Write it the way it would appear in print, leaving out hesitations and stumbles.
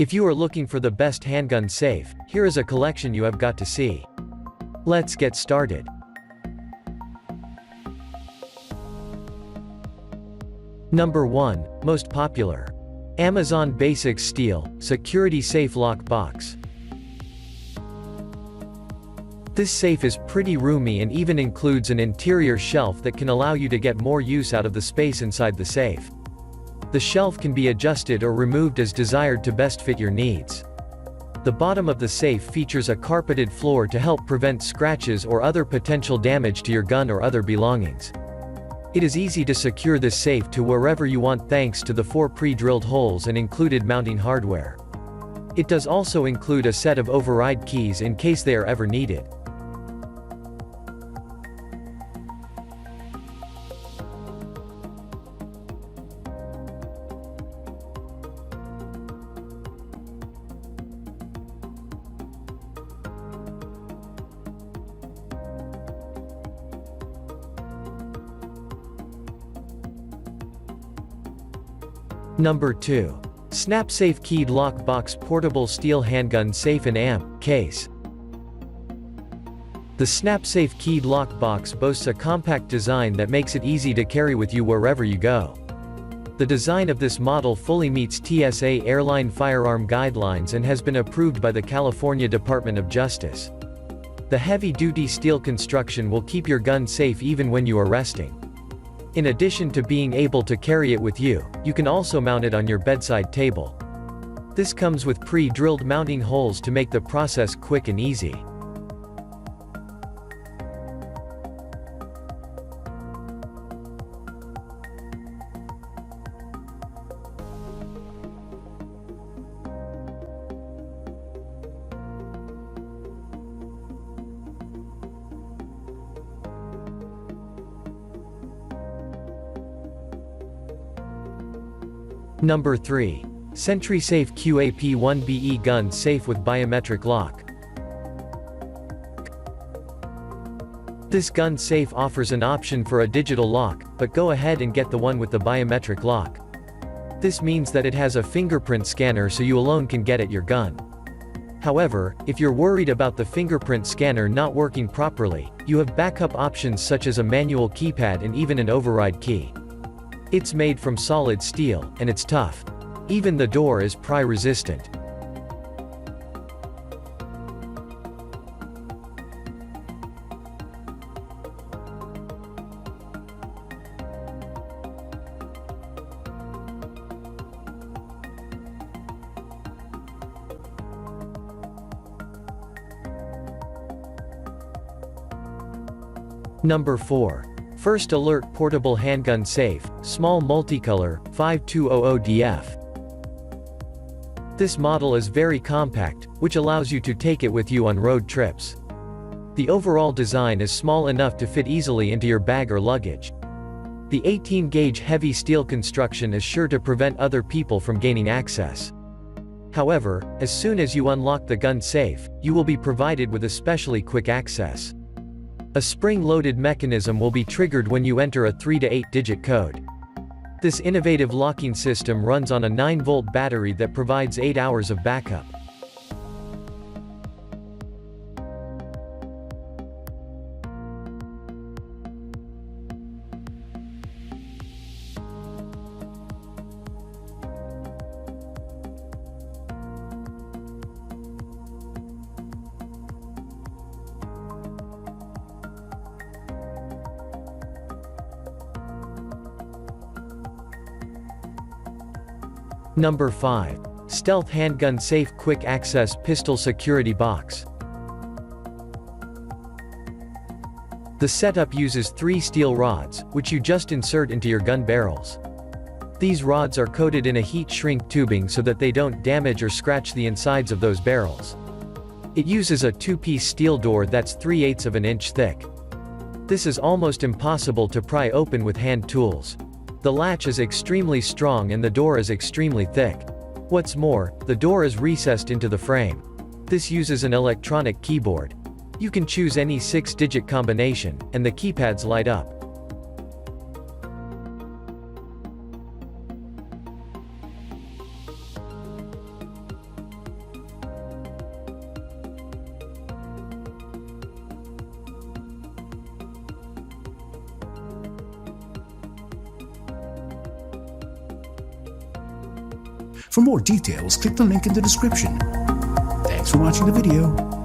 If you are looking for the best handgun safe, here is a collection you have got to see. Let's get started. Number 1, most popular. Amazon Basics Steel, Security Safe Lock Box. This safe is pretty roomy and even includes an interior shelf that can allow you to get more use out of the space inside the safe. The shelf can be adjusted or removed as desired to best fit your needs. The bottom of the safe features a carpeted floor to help prevent scratches or other potential damage to your gun or other belongings. It is easy to secure this safe to wherever you want thanks to the 4 pre-drilled holes and included mounting hardware. It does also include a set of override keys in case they are ever needed. Number 2. SnapSafe Keyed Lock Box Portable Steel Handgun Safe and Amp Case. The SnapSafe Keyed Lock Box boasts a compact design that makes it easy to carry with you wherever you go. The design of this model fully meets TSA airline firearm guidelines and has been approved by the California Department of Justice. The heavy-duty steel construction will keep your gun safe even when you are resting. In addition to being able to carry it with you, you can also mount it on your bedside table. This comes with pre-drilled mounting holes to make the process quick and easy. Number 3. SentrySafe QAP1BE Gun Safe with Biometric Lock. This gun safe offers an option for a digital lock, but go ahead and get the one with the biometric lock. This means that it has a fingerprint scanner so you alone can get at your gun. However, if you're worried about the fingerprint scanner not working properly, you have backup options such as a manual keypad and even an override key. It's made from solid steel, and it's tough. Even the door is pry resistant. Number 4. First Alert Portable Handgun Safe, Small Multicolor, 5200DF. This model is very compact, which allows you to take it with you on road trips. The overall design is small enough to fit easily into your bag or luggage. The 18-gauge heavy steel construction is sure to prevent other people from gaining access. However, as soon as you unlock the gun safe, you will be provided with especially quick access. A spring-loaded mechanism will be triggered when you enter a 3 to 8-digit code. This innovative locking system runs on a 9-volt battery that provides 8 hours of backup. Number 5. Stealth Handgun Safe Quick Access Pistol Security Box. The setup uses 3 steel rods, which you just insert into your gun barrels. These rods are coated in a heat shrink tubing so that they don't damage or scratch the insides of those barrels. It uses a 2-piece steel door that's 3/8 of an inch thick. This is almost impossible to pry open with hand tools. The latch is extremely strong and the door is extremely thick. What's more, the door is recessed into the frame. This uses an electronic keyboard. You can choose any 6-digit combination, and the keypads light up. For more details, click the link in the description. Thanks for watching the video.